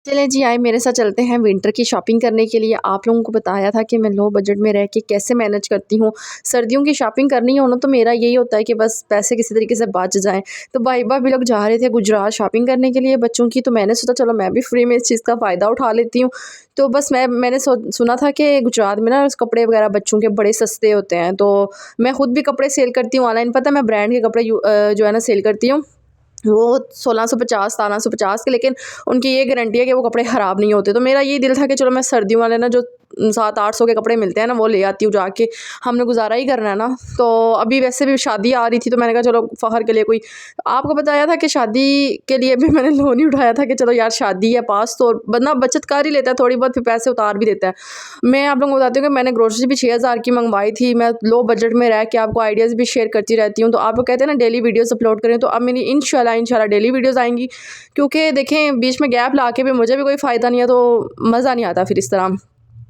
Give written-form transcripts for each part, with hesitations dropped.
चलें जी, आए मेरे साथ चलते हैं विंटर की शॉपिंग करने के लिए। आप लोगों को बताया था कि मैं लो बजट में रह के कैसे मैनेज करती हूँ। सर्दियों की शॉपिंग करनी हो ना तो मेरा यही होता है कि बस पैसे किसी तरीके से बच जाएँ। तो भाई-भाभी लोग जा रहे थे गुजरात शॉपिंग करने के लिए बच्चों की, तो मैंने सोचा चलो मैं भी फ्री में इस चीज़ का फ़ायदा उठा लेती हूँ। तो बस मैंने सुना था कि गुजरात में ना कपड़े वगैरह बच्चों के बड़े सस्ते होते हैं, तो मैं खुद भी कपड़े सेल करती हूँ ऑनलाइन। पता है मैं ब्रांड के कपड़े जो है ना सेल करती हूँ। वो 1650 1750 के, लेकिन उनकी ये गारंटी है कि वो कपड़े ख़राब नहीं होते। तो मेरा ये दिल था कि चलो मैं सर्दियों वाले ना जो 700-800 के कपड़े मिलते हैं ना वो ले आती हूँ जाके, हमने गुज़ारा ही करना है ना। तो अभी वैसे भी शादी आ रही थी तो मैंने कहा चलो फ़खर के लिए कोई, आपको बताया था कि शादी के लिए भी मैंने लोन ही उठाया था कि चलो यार शादी है पास तो बंदा बचत कर ही लेता है थोड़ी बहुत, फिर पैसे उतार भी देता है। मैं आप लोगों को बताती हूँ कि मैंने ग्रोसरी भी 6000 की मंगवाई थी। मैं लो बजट में रह के आपको आइडियाज़ भी शेयर करती रहती हूँ। तो आप लोग कहते हैं ना डेली वीडियोज़ अपलोड करें, तो अब मेरी इंशाल्लाह डेली वीडियोज़ आएँगी, क्योंकि देखें बीच में गैप ला के भी मुझे भी कोई फ़ायदा नहीं है, तो मज़ा नहीं आता फिर इस तरह।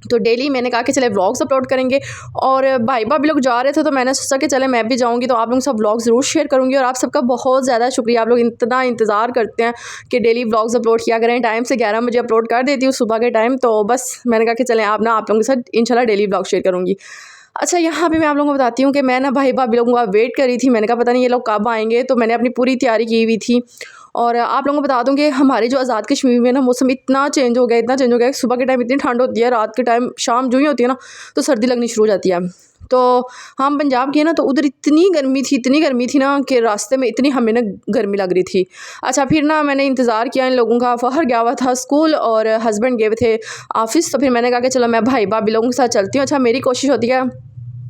तो डेली मैंने कहा कि चले व्लॉग्स अपलोड करेंगे, और भाई भाभी लोग जा रहे थे तो मैंने सोचा कि चले मैं भी जाऊंगी तो आप लोगों के साथ व्लॉग ज़रूर शेयर करूंगी। और आप सबका बहुत ज़्यादा शुक्रिया, आप लोग इतना इंतज़ार करते हैं कि डेली व्लॉग्स अपलोड किया करें। टाइम से 11 बजे अपलोड कर देती हूँ सुबह के टाइम, तो बस मैंने कहा कि चलें आप लोगों के साथ इंशाल्लाह डेली व्लॉग शेयर करूँगी। अच्छा, यहाँ पे मैं आप लोगों को बताती हूँ कि मैं ना भाई भाभी लोगों का वेट कर रही थी। मैंने कहा पता नहीं ये लोग कब आएंगे, तो मैंने अपनी पूरी तैयारी की हुई थी। और आप लोगों को बता दूँ कि हमारे जो आज़ाद कश्मीर में ना मौसम इतना चेंज हो गया, इतना चेंज हो गया कि सुबह के टाइम इतनी ठंड होती है, रात के टाइम शाम जो ही होती है ना तो सर्दी लगनी शुरू हो जाती है। तो हम पंजाब के ना, तो उधर इतनी गर्मी थी ना कि रास्ते में इतनी हमें ना गर्मी लग रही थी। अच्छा, फिर ना मैंने इंतज़ार किया इन लोगों का। फ़खर गया हुआ था स्कूल और हस्बैंड गए हुए थे ऑफ़िस, तो फिर मैंने कहा कि चलो मैं भाई भाभी लोगों के साथ चलती हूँ। अच्छा, मेरी कोशिश होती है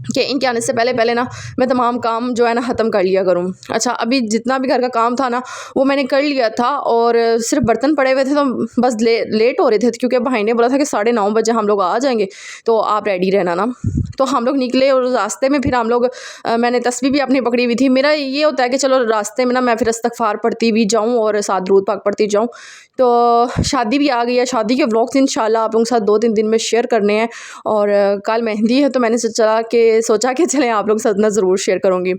कि इनके आने से पहले पहले ना मैं तमाम काम जो है ना ख़त्म कर लिया करूँ। अच्छा, अभी जितना भी घर का काम था ना वो मैंने कर लिया था, और सिर्फ बर्तन पड़े हुए थे तो बस लेट हो रहे थे, क्योंकि भाई ने बोला था कि 9:30 बजे हम लोग आ जाएंगे, तो आप रेडी रहना ना। तो हम लोग निकले और रास्ते में फिर हम लोग मैंने तस्बीह भी अपनी पकड़ी हुई थी। मेरा ये होता है कि चलो रास्ते में ना मैं फिर इस्तग़फ़ार पढ़ती भी जाऊँ और साथ दुरूद पाक पढ़ती जाऊँ। तो शादी भी आ गई है, शादी के व्लॉग्स इंशाल्लाह आप लोगों के साथ 2-3 दिन में शेयर करने हैं। और कल मेहंदी है तो मैंने सोचा कि चलें आप लोग के साथ ना ज़रूर शेयर करूँगी।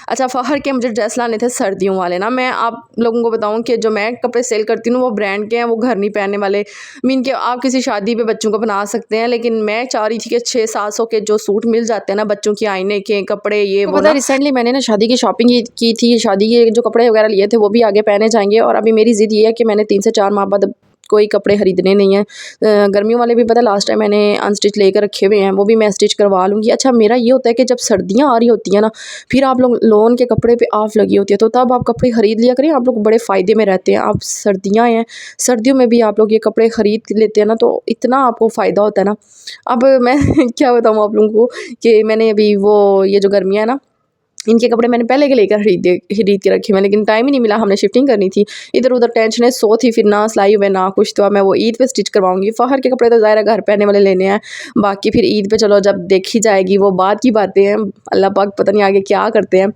अच्छा, फ़खर के मुझे ड्रेस लाने थे सर्दियों वाले ना। मैं आप लोगों को बताऊँ कि जो मैं कपड़े सेल करती हूँ वो ब्रांड के हैं, वो घर नहीं पहनने वाले। मीन के आप किसी शादी पे बच्चों को बना सकते हैं, लेकिन मैं चाह रही थी कि 600-700 के जो सूट मिल जाते हैं ना बच्चों की, आईने के कपड़े, ये वो। पता है रिसेंटली मैंने ना शादी की शॉपिंग की थी, शादी के जो कपड़े वगैरह लिए थे वो भी आगे पहने जाएंगे। और अभी मेरी ज़िद ये है कि मैंने 3 से 4 माह बाद कोई कपड़े ख़रीदने नहीं हैं। गर्मियों वाले भी पता है लास्ट टाइम मैंने अनस्टिच लेकर रखे हुए हैं, वो भी मैं स्टिच करवा लूँगी। अच्छा, मेरा ये होता है कि जब सर्दियाँ आ रही होती हैं ना, फिर आप लोग लोन के कपड़े पे ऑफ लगी होती है, तो तब आप कपड़े ख़रीद लिया करें, आप लोग बड़े फ़ायदे में रहते हैं। आप सर्दियाँ हैं, सर्दियों में भी आप लोग ये कपड़े ख़रीद लेते हैं ना तो इतना आपको फ़ायदा होता है ना। अब मैं क्या बताऊँ आप लोगों को कि मैंने अभी वो ये जो गर्मियाँ है ना, इनके कपड़े मैंने पहले के लेकर खरीद के रखे हुए हैं, लेकिन टाइम ही नहीं मिला, हमने शिफ्टिंग करनी थी। इधर-उधर टेंशनें सौ थी, फिर ना सिलाई हुए ना कुछ, तो अब मैं वो ईद पे स्टिच करवाऊँगी। फ़खर के कपड़े तो ज़ाहिर है घर पहनने वाले लेने हैं, बाकी फिर ईद पे चलो जब देखी जाएगी, वो बाद की बातें हैं। अल्लाह पाक पता नहीं आगे क्या करते हैं।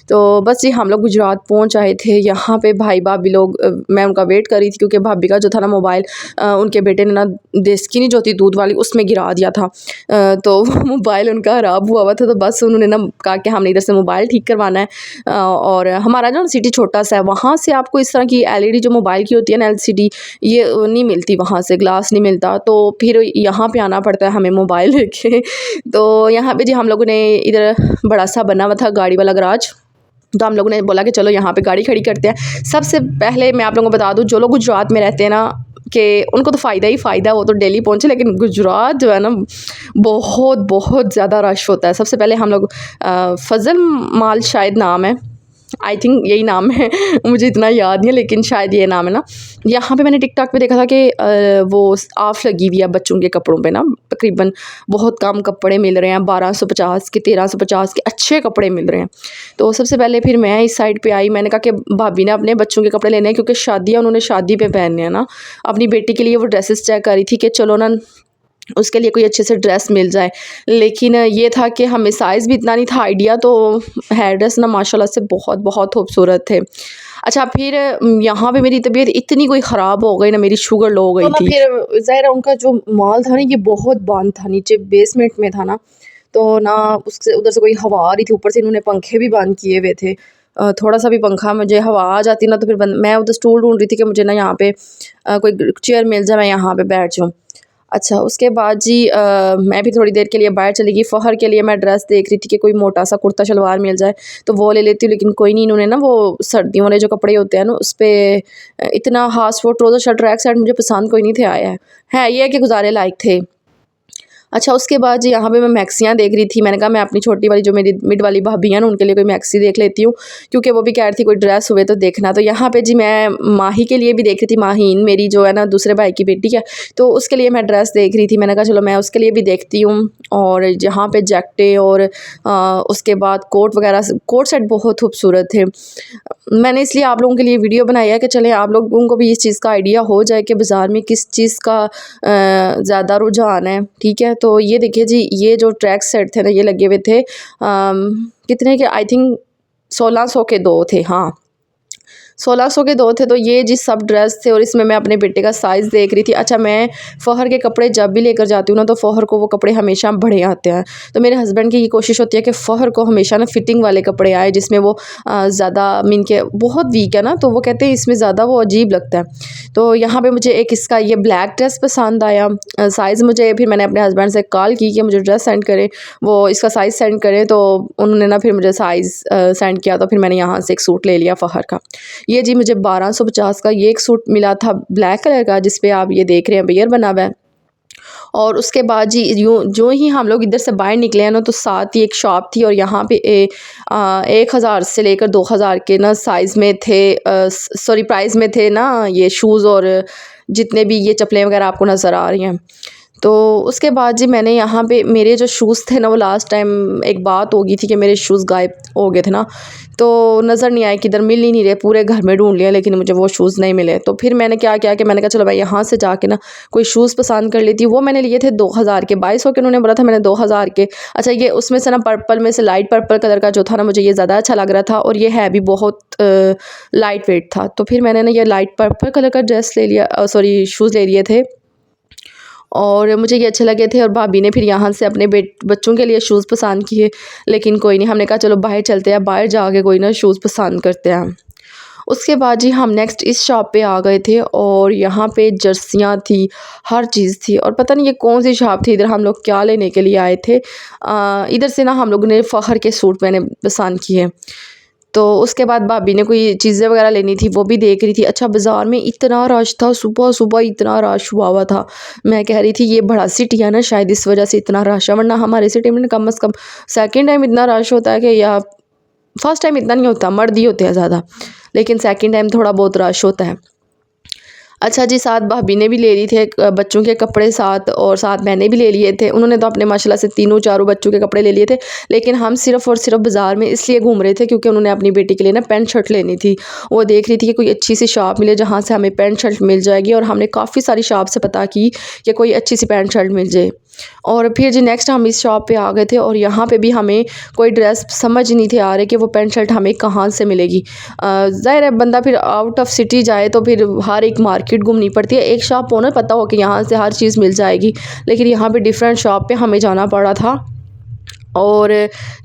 तो बस जी हम लोग गुजरात पहुँच आए थे। यहाँ पे भाई भाभी लोग मैं उनका वेट कर रही थी, क्योंकि भाभी का जो था ना मोबाइल उनके बेटे ने ना देसकी नहीं जो होती दूध वाली उसमें गिरा दिया था। तो मोबाइल उनका ख़राब हुआ था, तो बस उन्होंने ना कहा कि हमने इधर से मोबाइल ठीक करवाना है। और हमारा जो सिटी छोटा सा है, वहाँ से आपको इस तरह की एलईडी जो मोबाइल की होती है ना एलसीडी, ये नहीं मिलती, वहाँ से ग्लास नहीं मिलता, तो फिर यहाँ पे आना पड़ता है हमें मोबाइल लेके। तो यहाँ पे जी हम लोगों ने इधर बड़ा सा बना हुआ था गाड़ी वाला गराज, तो हम लोगों ने बोला कि चलो यहाँ पे गाड़ी खड़ी करते हैं। सबसे पहले मैं आप लोगों को बता दूँ, जो लोग गुजरात में रहते हैं ना कि उनको तो फ़ायदा ही फ़ायदा, वो तो दिल्ली पहुँचे, लेकिन गुजरात जो है ना बहुत बहुत ज़्यादा रश होता है। सबसे पहले हम लोग फ़ज़ल माल शायद नाम है, आई थिंक यही नाम है, मुझे इतना याद नहीं है लेकिन शायद ये नाम है ना। यहाँ पे मैंने टिकटॉक पे देखा था कि वो ऑफ लगी हुई है बच्चों के कपड़ों पे ना, तकरीबन बहुत कम कपड़े मिल रहे हैं, 1250 के 1350 के अच्छे कपड़े मिल रहे हैं। तो सबसे पहले फिर मैं इस साइड पे आई, मैंने कहा कि भाभी ने अपने बच्चों के कपड़े लेने हैं, क्योंकि शादियाँ उन्होंने शादी पे पहनने हैं ना। अपनी बेटी के लिए वो ड्रेसेस चेक कर रही थी कि चलो ना उसके लिए कोई अच्छे से ड्रेस मिल जाए, लेकिन ये था कि हमें साइज़ भी इतना नहीं था आइडिया, तो हेयर ड्रेस ना माशाल्लाह से बहुत बहुत खूबसूरत थे। अच्छा, फिर यहाँ पे मेरी तबीयत इतनी कोई ख़राब हो गई ना, मेरी शुगर लो हो गई थी। फिर ज़ाहिर है उनका जो माल था ना ये बहुत बंद था, नीचे बेसमेंट में था ना, तो ना उससे उधर से कोई हवा आ रही थी, ऊपर से इन्होंने पंखे भी बंद किए हुए थे। थोड़ा सा भी पंखा मुझे हवा आ जाती ना तो फिर मैं उधर स्टूल ढूंढ रही थी कि मुझे ना यहाँ पे कोई चेयर मिल जाए, मैं यहाँ पे बैठ जाऊँ। अच्छा, उसके बाद जी मैं भी थोड़ी देर के लिए बाहर चली गई। फ़ोहर के लिए मैं ड्रेस देख रही थी कि कोई मोटा सा कुर्ता शलवार मिल जाए तो वो ले लेती हूँ, लेकिन कोई नहीं, इन्होंने ना वो सर्दियों वाले जो कपड़े होते हैं ना उस पे इतना ख़ास वो ट्राउज़र शर्ट ट्रैक शर्ट मुझे पसंद कोई नहीं थे आया है, ये है कि गुज़ारे लायक थे। अच्छा, उसके बाद जी यहाँ पे मैं मैक्सियाँ देख रही थी। मैंने कहा मैं अपनी छोटी वाली जो मेरी मिड वाली भाभी है ना उनके लिए कोई मैक्सी देख लेती हूँ, क्योंकि वो भी कह रही थी कोई ड्रेस हुए तो देखना। तो यहाँ पे जी मैं माही के लिए भी देख रही थी, माहीन मेरी जो है ना दूसरे भाई की बेटी है, तो उसके लिए मैं ड्रेस देख रही थी। मैंने कहा चलो मैं उसके लिए भी देखती हूँ। और यहाँ पे जैकेटें और उसके बाद कोट वगैरह, कोट सेट बहुत खूबसूरत थे। मैंने इसलिए आप लोगों के लिए वीडियो बनाई है कि चलें आप लोगों को भी इस चीज़ का आइडिया हो जाए कि बाज़ार में किस चीज़ का ज़्यादा रुझान है, ठीक है। तो ये देखिए जी, ये जो ट्रैक सेट थे ना ये लगे हुए थे कितने के, आई थिंक 1600 के 2 थे, हाँ 1600 के 2 थे। तो ये जी सब ड्रेस थे और इसमें मैं अपने बेटे का साइज़ देख रही थी। अच्छा, मैं फ़ोहर के कपड़े जब भी लेकर जाती हूँ ना तो फ़ोहर को वो कपड़े हमेशा बड़े आते हैं। तो मेरे हस्बैंड की ये कोशिश होती है कि फ़ोहर को हमेशा ना फिटिंग वाले कपड़े आए जिसमें वो ज़्यादा मीन के बहुत वीक है ना, तो वो कहते हैं इसमें ज़्यादा वो अजीब लगता है। तो यहाँ पे मुझे एक इसका ये ब्लैक ड्रेस पसंद आया। साइज़ मुझे, फिर मैंने अपने हस्बैंड से कॉल की कि मुझे ड्रेस सेंड करें, वो इसका साइज़ सेंड करें। तो उन्होंने ना फिर मुझे साइज़ सेंड किया, तो फिर मैंने यहाँ से एक सूट ले लिया फ़ोहर का। ये जी मुझे 1250 का ये एक सूट मिला था ब्लैक कलर का, जिस पे आप ये देख रहे हैं बेयर बना हुआ है। और उसके बाद जी यूँ जो ही हम लोग इधर से बाहर निकले हैं ना तो साथ ही एक शॉप थी और यहाँ पे 1000 से लेकर 2000 के ना साइज़ में थे, सॉरी प्राइस में थे ना ये शूज़ और जितने भी ये चप्पलें वगैरह आपको नज़र आ रही हैं। तो उसके बाद जी मैंने यहाँ पे मेरे जो शूज़ थे ना वो लास्ट टाइम एक बात हो गई थी कि मेरे शूज़ गायब हो गए थे ना, तो नज़र नहीं आए, किधर मिल ही नहीं रहे, पूरे घर में ढूंढ लिया लेकिन मुझे वो शूज़ नहीं मिले। तो फिर मैंने क्या किया कि मैंने कहा चलो मैं यहाँ से जाके ना कोई शूज़ पसंद कर लेती हूँ। वो मैंने लिए थे 2000 के, 2200 के उन्होंने बोला था, मैंने 2000 के। अच्छा, ये उसमें से ना पर्पल में से लाइट पर्पल कलर का जो था ना मुझे ये ज़्यादा अच्छा लग रहा था और ये है भी बहुत लाइट वेट था। तो फिर मैंने ना ये लाइट पर्पल कलर का ड्रेस ले लिया, सॉरी शूज़ ले लिए थे और मुझे ये अच्छे लगे थे। और भाभी ने फिर यहाँ से अपने बच्चों के लिए शूज़ पसंद किए, लेकिन कोई नहीं, हमने कहा चलो बाहर चलते हैं, बाहर जाके कोई ना शूज़ पसंद करते हैं। उसके बाद जी हम नेक्स्ट इस शॉप पे आ गए थे और यहाँ पे जर्सियाँ थी, हर चीज़ थी। और पता नहीं ये कौन सी शॉप थी, इधर हम लोग क्या लेने के लिए आए थे। इधर से ना हम लोगों ने फ़खर के सूट मैंने पसंद किए। तो उसके बाद भाभी ने कोई चीज़ें वगैरह लेनी थी, वो भी देख रही थी। अच्छा, बाज़ार में इतना रश था, सुबह-सुबह इतना रश हुआ हुआ था। मैं कह रही थी ये बड़ा सिटी है ना, शायद इस वजह से इतना रश है, वरना हमारे सिटी में कम से कम सेकंड टाइम इतना रश होता है कि, या फर्स्ट टाइम इतना नहीं होता, मर्द ही होते हैं ज़्यादा, लेकिन सेकंड टाइम थोड़ा बहुत रश होता है। अच्छा जी, साथ भाभी ने भी ले ली थे बच्चों के कपड़े साथ, और साथ मैंने भी ले लिए थे। उन्होंने तो अपने माशाल्लाह से तीनों चारों बच्चों के कपड़े ले लिए थे, लेकिन हम सिर्फ़ और सिर्फ बाज़ार में इसलिए घूम रहे थे क्योंकि उन्होंने अपनी बेटी के लिए ना पैंट शर्ट लेनी थी। वो देख रही थी कि कोई अच्छी सी शॉप मिले जहाँ से हमें पैंट शर्ट मिल जाएगी, और हमने काफ़ी सारी शॉप से पता की कि कोई अच्छी सी पैंट शर्ट मिल जाए। और फिर जी नेक्स्ट हम इस शॉप पे आ गए थे और यहाँ पे भी हमें कोई ड्रेस समझ नहीं थे आ रहे कि वो पैंट शर्ट हमें कहाँ से मिलेगी। ज़ाहिर है बंदा फिर आउट ऑफ सिटी जाए तो फिर हर एक मार्केट घूमनी पड़ती है। एक शॉप हो ना पता हो कि यहाँ से हर चीज़ मिल जाएगी, लेकिन यहाँ पे डिफरेंट शॉप पे हमें जाना पड़ा था। और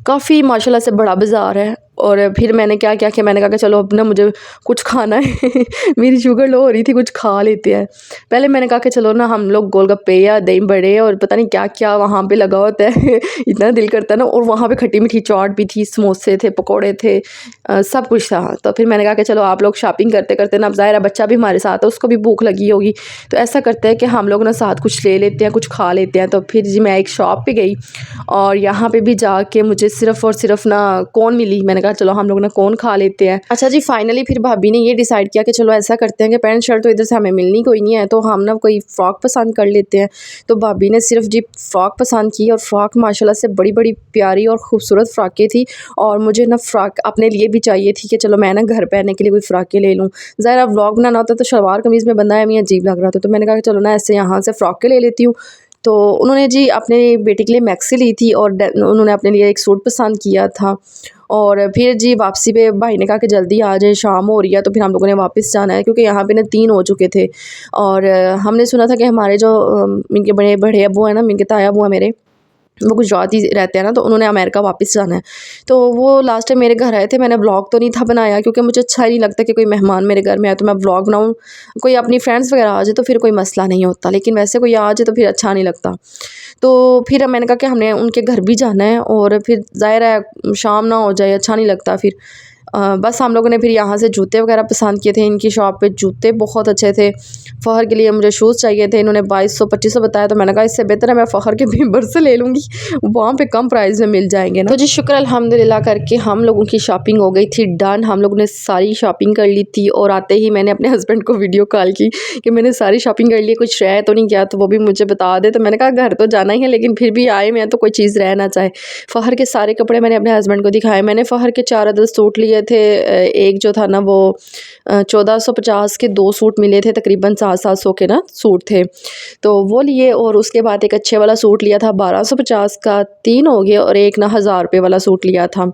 काफ़ी माशाल्लाह से बड़ा बाज़ार है। और फिर मैंने क्या किया कि मैंने कहा कि चलो अब ना मुझे कुछ खाना है मेरी शुगर लो हो रही थी, कुछ खा लेते हैं। पहले मैंने कहा कि चलो ना हम लोग गोलगप्पे या दही बड़े और पता नहीं क्या क्या वहाँ पे लगा होता है इतना दिल करता है ना। और वहाँ पे खट्टी मीठी चाट भी थी, समोसे थे, पकौड़े थे, सब कुछ था। तो फिर मैंने कहा कि चलो आप लोग शॉपिंग करते करते ना, अब ज़ाहिर है बच्चा भी हमारे साथ है, उसको भी भूख लगी होगी, तो ऐसा करते हैं कि हम लोग ना साथ कुछ ले लेते हैं, कुछ खा लेते हैं। तो फिर जी मैं एक शॉप पे गई और यहाँ पे भी जाके मुझे सिर्फ़ और सिर्फ ना कोन मिली। मैंने कहा चलो हम लोग ना कोन खा लेते हैं। अच्छा जी, फाइनली फिर भाभी ने ये डिसाइड किया कि चलो ऐसा करते हैं कि पैंट शर्ट तो इधर से हमें मिलनी कोई नहीं है, तो हम ना कोई फ़्रॉक पसंद कर लेते हैं। तो भाभी ने सिर्फ जी फ़्रॉक पसंद की, और फ़्रॉक माशाल्लाह से बड़ी बड़ी प्यारी और ख़ूबसूरत फ़्रॉकें थी। और मुझे ना फ़्रॉक अपने लिए भी चाहिए थी कि चलो मैं ना घर पहनने के लिए कोई फ़्रॉकें ले लूँ। ज़ाहिर व्लॉग बनाना होता तो शलवार कमीज़ में बंदा हमें अजीब लग रहा था, तो मैंने कहा कि चलो ना ऐसे यहाँ से फ़्रॉकें ले लेती हूँ। तो उन्होंने जी अपने बेटे के लिए मैक्सी ली थी और उन्होंने अपने लिए एक सूट पसंद किया था। और फिर जी वापसी पे भाई ने कहा कि जल्दी आ जाए, शाम हो रही है। तो फिर हम लोगों ने वापस जाना है क्योंकि यहाँ पे ना 3 हो चुके थे। और हमने सुना था कि हमारे जो इनके बड़े बड़े अब्बू हैं ना, इनके ताया अब्बू हैं मेरे, वो गुजराती रहते हैं ना, तो उन्होंने अमेरिका वापस जाना है। तो वो लास्ट टाइम मेरे घर आए थे, मैंने व्लॉग तो नहीं था बनाया क्योंकि मुझे अच्छा नहीं लगता कि कोई मेहमान मेरे घर में आए तो मैं व्लॉग बनाऊँ। कोई अपनी फ्रेंड्स वगैरह आ जाए तो फिर कोई मसला नहीं होता, लेकिन वैसे कोई आ जाए तो फिर अच्छा नहीं लगता। तो फिर मैंने कहा कि हमने उनके घर भी जाना है और फिर ज़ाहिर है शाम ना हो जाए, अच्छा नहीं लगता फिर। बस हम लोगों ने फिर यहाँ से जूते वगैरह पसंद किए थे, इनकी शॉप पे जूते बहुत अच्छे थे। फ़हर के लिए मुझे शूज़ चाहिए थे, इन्होंने 2200-2500 बताया, तो मैंने कहा इससे बेहतर है मैं फ़हर के मेंबर से ले लूँगी, वहाँ पे कम प्राइस में मिल जाएंगे ना। तो जी शुक्र अल्हम्दुलिल्लाह करके हम लोगों की शॉपिंग हो गई थी डन। हम लोगों ने सारी शॉपिंग कर ली थी और आते ही मैंने अपने हस्बैंड को वीडियो कॉल की कि मैंने सारी शॉपिंग कर ली, कुछ रह तो नहीं गया, तो वो भी मुझे बता दे। तो मैंने कहा घर तो जाना ही है, लेकिन फिर भी आए मैं तो कोई चीज़ रह ना चाहे। फ़हर के सारे कपड़े मैंने अपने हस्बैंड को दिखाए। मैंने फ़हर के 4 अदद सूट लिए थे। एक जो था ना वो 1450 के 2 सूट मिले थे, तकरीबन 700-700 के ना सूट थे, तो वो लिए। और उसके बाद एक अच्छे वाला सूट लिया था 1250 का, 3 हो गए। और एक ना 1000 रुपये वाला सूट लिया था।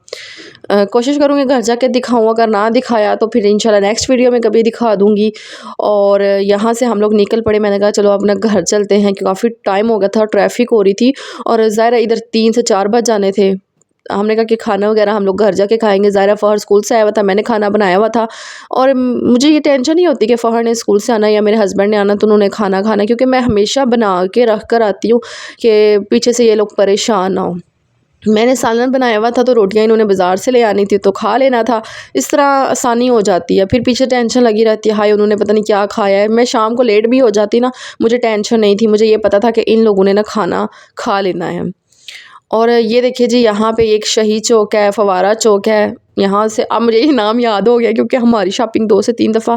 कोशिश करूँगी घर जाके दिखाऊँ, अगर ना दिखाया तो फिर इंशाल्लाह नेक्स्ट वीडियो में कभी दिखा दूँगी। और यहाँ से हम लोग निकल पड़े, मैंने कहा चलो अपना घर चलते हैं कि काफ़ी टाइम हो गया था, ट्रैफिक हो रही थी और ज़ाहिर है इधर 3 से 4 बज जाने थे। हमने कहा कि खाना वगैरह हम लोग घर जाके खाएंगे। ज़ाहिर है फ़हर स्कूल से आया हुआ था, मैंने खाना बनाया हुआ था और मुझे ये टेंशन नहीं होती कि फ़हर ने स्कूल से आना या मेरे हस्बैंड ने आना तो उन्होंने खाना खाना, क्योंकि मैं हमेशा बना के रख कर आती हूँ कि पीछे से ये लोग परेशान ना हो। मैंने सालन बनाया हुआ था तो रोटियां इन्होंने बाज़ार से ले आनी थी तो खा लेना था। इस तरह आसानी हो जाती है, फिर पीछे टेंशन लगी रहती है, हाय उन्होंने पता नहीं क्या खाया है। मैं शाम को लेट भी हो जाती ना, मुझे टेंशन नहीं थी, मुझे ये पता था कि इन लोगों ने ना खाना खा लेना है। और ये देखिए जी, यहाँ पे एक शाही चौक है, फवारा चौक है। यहाँ से अब मुझे ये नाम याद हो गया क्योंकि हमारी शॉपिंग 2 से 3 दफ़ा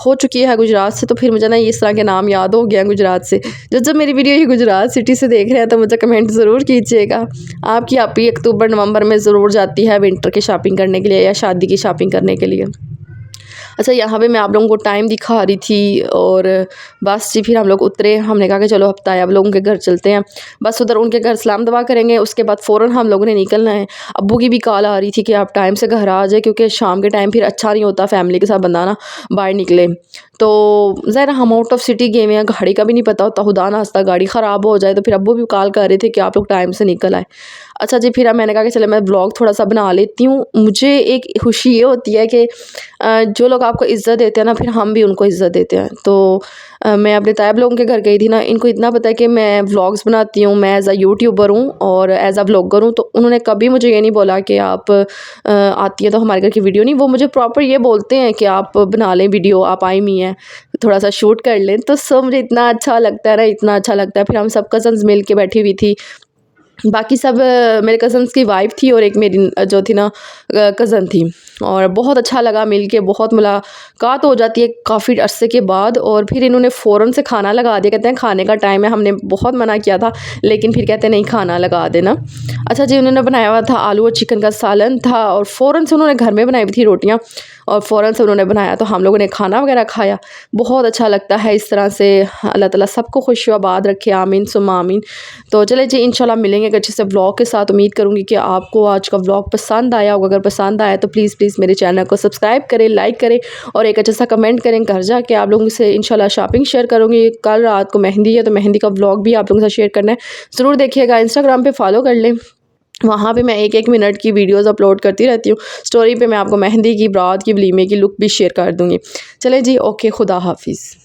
हो चुकी है गुजरात से, तो फिर मुझे ना इस तरह के नाम याद हो गया गुजरात से। जब मेरी वीडियो ये गुजरात सिटी से देख रहे हैं तो मुझे कमेंट ज़रूर कीजिएगा। आपकी आपी अक्टूबर नवंबर में ज़रूर जाती है विंटर की शॉपिंग करने के लिए या शादी की शॉपिंग करने के लिए। अच्छा, यहाँ पे मैं आप लोगों को टाइम दिखा रही थी और बस जी फिर हम लोग उतरे। हमने कहा कि चलो हफ्ता आप लोगों के घर चलते हैं। बस उधर उनके घर सलाम दुआ करेंगे, उसके बाद फ़ौरन हम लोगों ने निकलना है। अब्बू की भी कॉल आ रही थी कि आप टाइम से घर आ जाए, क्योंकि शाम के टाइम फिर अच्छा नहीं होता फैमिली के साथ बंदा ना बाहर निकले। तो ज़रा हम आउट ऑफ सिटी गए हुए हैं, गाड़ी का भी नहीं पता होता, खुदा ना खास्ता गाड़ी ख़राब हो जाए। तो फिर अब्बू भी कॉल कर रहे थे कि आप लोग टाइम से निकल आए। अच्छा जी, फिर मैंने कहा कि चलो मैं ब्लॉग थोड़ा सा बना लेती हूँ। मुझे एक खुशी ये होती है कि जो लोग आपको इज़्ज़त देते हैं ना, फिर हम भी उनको इज़्ज़त देते हैं। तो मैं अपने तायब लोगों के घर गई थी ना, इनको इतना पता है कि मैं व्लॉग्स बनाती हूँ, मैं एज़ अ यूट्यूबर हूँ और एज़ अ व्लॉगर हूँ। तो उन्होंने कभी मुझे ये नहीं बोला कि आप आती हैं तो हमारे घर की वीडियो नहीं, वो मुझे प्रॉपर ये बोलते हैं कि आप बना लें वीडियो, आप आई हुई हैं, थोड़ा सा शूट कर लें। तो सब मुझे इतना अच्छा लगता है ना, इतना अच्छा लगता है। फिर हम सब कज़न्स मिल के बैठी हुई थी, बाकी सब मेरे कज़न्स की वाइफ़ थी और एक मेरी जो थी ना कज़न थी, और बहुत अच्छा लगा मिल के, बहुत मुलाकात हो जाती है काफ़ी अरसे के बाद। और फिर इन्होंने फ़ौरन से खाना लगा दिया, कहते हैं खाने का टाइम है। हमने बहुत मना किया था लेकिन फिर कहते हैं नहीं, खाना लगा देना। अच्छा जी, उन्होंने बनाया हुआ था आलू और चिकन का सालन था और फ़ौरन से उन्होंने घर में बनाई हुई थी रोटियाँ और फ़ौरन से उन्होंने बनाया, तो हम लोगों ने खाना वगैरह खाया। बहुत अच्छा लगता है इस तरह से। अल्लाह ताला सबको खुश व आबाद रखे, आमीन सुम्मा आमीन। तो चले जी, इंशाल्लाह मिलेंगे एक अच्छे से व्लॉग के साथ। उम्मीद करूँगी कि आपको आज का व्लॉग पसंद आया होगा। अगर पसंद आया तो प्लीज़ मेरे चैनल को सब्सक्राइब करें, लाइक करें और एक अच्छा सा कमेंट करें। घर जाके आप लोगों से इंशाल्लाह शॉपिंग शेयर करूँगी। कल रात को मेहंदी है तो मेहंदी का व्लॉग भी आप लोगों के साथ शेयर करना है, ज़रूर देखिएगा। इंस्टाग्राम पे फॉलो कर लें, वहाँ पे मैं 1-1 मिनट की वीडियोज़ अपलोड करती रहती हूँ। स्टोरी पे मैं आपको मेहंदी की, बारात की, वलीमे की लुक भी शेयर कर दूँगी। चलें जी, ओके, खुदा हाफ़िज़।